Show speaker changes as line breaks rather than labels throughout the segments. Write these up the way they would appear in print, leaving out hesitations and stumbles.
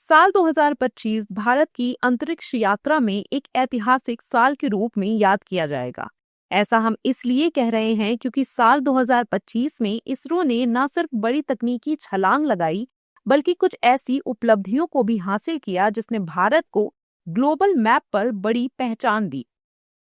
साल 2025 भारत की अंतरिक्ष यात्रा में एक ऐतिहासिक साल के रूप में याद किया जाएगा। ऐसा हम इसलिए कह रहे हैं क्योंकि साल 2025 में इसरो ने न सिर्फ बड़ी तकनीकी छलांग लगाई, बल्कि कुछ ऐसी उपलब्धियों को भी हासिल किया जिसने भारत को ग्लोबल मैप पर बड़ी पहचान दी।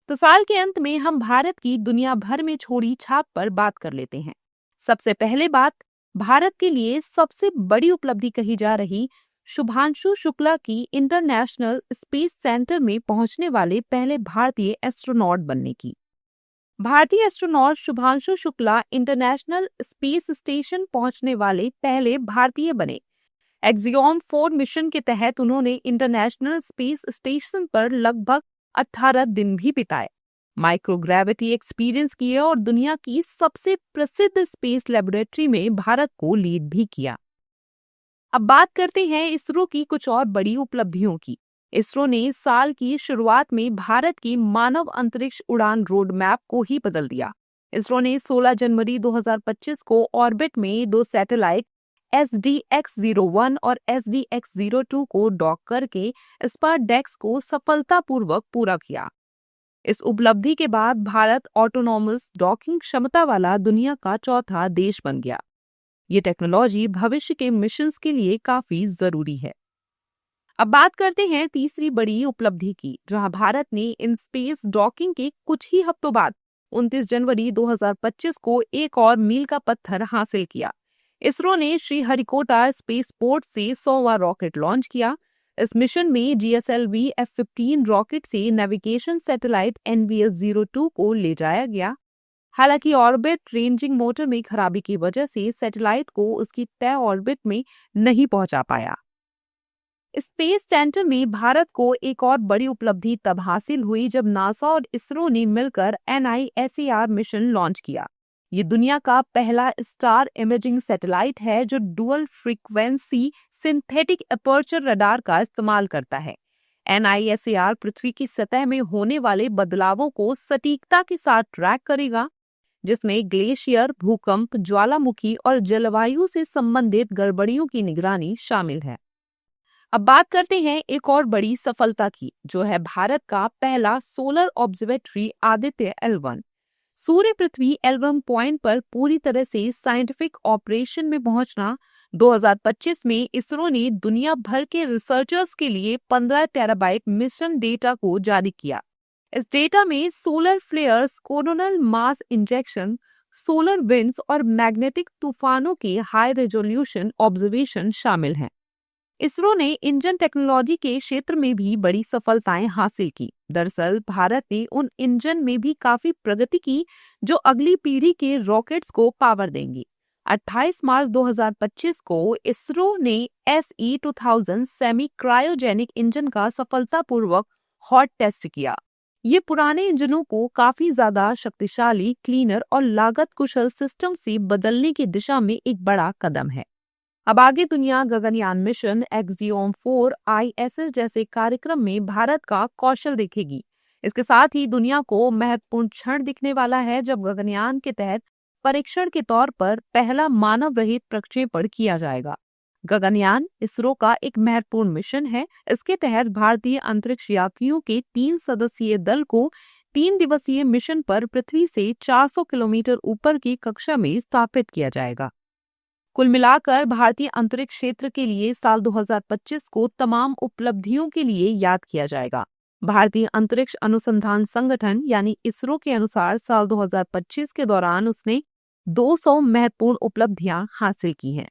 तो साल के अंत में हम भारत की दुनिया भर में छोड़ी छाप पर बात कर लेते हैं। सबसे पहले बात, भारत के लिए सबसे बड़ी उपलब्धि कही जा रही शुभांशु शुक्ला की इंटरनेशनल स्पेस सेंटर में पहुंचने वाले पहले भारतीय एस्ट्रोनॉट बनने की। भारतीय astronaut Shubhanshu Shukla international space station पहुंचने वाले पहले भारतीय बने। एक्सियोम 4 मिशन के तहत उन्होंने इंटरनेशनल स्पेस स्टेशन पर लगभग 18 दिन भी बिताए, माइक्रोग्रेविटी एक्सपीरियंस किए और दुनिया की सबसे प्रसिद्ध स्पेस लेबोरेटरी में भारत को लीड भी किया। अब बात करते हैं इसरो की कुछ और बड़ी उपलब्धियों की। इसरो ने साल की शुरुआत में भारत की मानव अंतरिक्ष उड़ान रोड मैप को ही बदल दिया। इसरो ने 16 जनवरी 2025 को ऑर्बिट में 2 सैटेलाइट SDX-01 और SDX-02 को डॉक करके स्पारडेक्स को सफलतापूर्वक पूरा किया। इस उपलब्धि के बाद भारत ऑटोनॉमस डॉकिंग क्षमता वाला दुनिया का चौथा देश बन गया। ये टेक्नोलॉजी भविष्य के मिशंस के लिए काफी जरूरी है। अब बात करते हैं तीसरी बड़ी उपलब्धि की, जहां भारत ने इन स्पेस डॉकिंग के कुछ ही हफ्तों बाद 29 जनवरी 2025 को एक और मील का पत्थर हासिल किया। इसरो ने श्रीहरिकोटा स्पेस पोर्ट से 100वां रॉकेट लॉन्च किया। इस मिशन में GSLV F-15 रॉकेट से नेविगेशन सैटेलाइट NVS-02 को ले जाया गया। हालांकि ऑर्बिट रेंजिंग मोटर में खराबी की वजह से सैटेलाइट को उसकी तय ऑर्बिट में नहीं पहुंचा पाया। स्पेस सेंटर में भारत को एक और बड़ी उपलब्धि तब हासिल हुई जब नासा और इसरो ने मिलकर NISAR मिशन लॉन्च किया। ये दुनिया का पहला स्टार इमेजिंग सैटेलाइट है जो dual frequency synthetic aperture radar का इस्तेमाल करता है। NISAR पृथ्वी की सतह में होने वाले बदलावों को सटीकता के साथ ट्रैक करेगा, जिसमें ग्लेशियर, भूकंप, ज्वालामुखी और जलवायु से संबंधित गड़बड़ियों की निगरानी शामिल है। अब बात करते हैं एक और बड़ी सफलता की, जो है भारत का पहला सोलर ऑब्जर्वेटरी आदित्य L1। सूर्य पृथ्वी L1 पॉइंट पर पूरी तरह से साइंटिफिक ऑपरेशन में पहुंचना। 2025 में इसरो ने दुनिया भर के रिसर्चर्स के लिए 15 टेराबाइट मिशन डेटा को जारी किया। इस डेटा में solar flares, coronal mass injection, solar winds और मैग्नेटिक तूफानों के हाई रेजोल्यूशन ऑब्जर्वेशन शामिल हैं। इसरो ने इंजन टेक्नोलॉजी के क्षेत्र में भी बड़ी सफलताएं हासिल की। दरअसल भारत ने उन इंजन में भी काफी प्रगति की जो अगली पीढ़ी के रॉकेट्स को पावर देंगी। 28 मार्च 2025 को इसरो ने SE-2000 सेमी क्रायोजेनिक इंजन का सफलतापूर्वक हॉट टेस्ट किया। ये पुराने इंजनों को काफी ज्यादा शक्तिशाली, क्लीनर और लागत कुशल सिस्टम से बदलने की दिशा में एक बड़ा कदम है। अब आगे दुनिया गगनयान मिशन, एक्सियोम 4, ISS जैसे कार्यक्रम में भारत का कौशल देखेगी। इसके साथ ही दुनिया को महत्वपूर्ण क्षण दिखने वाला है जब गगनयान के तहत परीक्षण के तौर पर पहला मानव रहित प्रक्षेपण किया जाएगा। गगनयान इसरो का एक महत्वपूर्ण मिशन है। इसके तहत भारतीय अंतरिक्ष यात्रियों के 3 सदस्यीय दल को 3 दिवसीय मिशन पर पृथ्वी से 400 किलोमीटर ऊपर की कक्षा में स्थापित किया जाएगा। कुल मिलाकर भारतीय अंतरिक्ष क्षेत्र के लिए साल 2025 को तमाम उपलब्धियों के लिए याद किया जाएगा। भारतीय अंतरिक्ष अनुसंधान संगठन यानी इसरो के अनुसार साल 2025 के दौरान उसने 200 महत्वपूर्ण उपलब्धियां हासिल की हैं।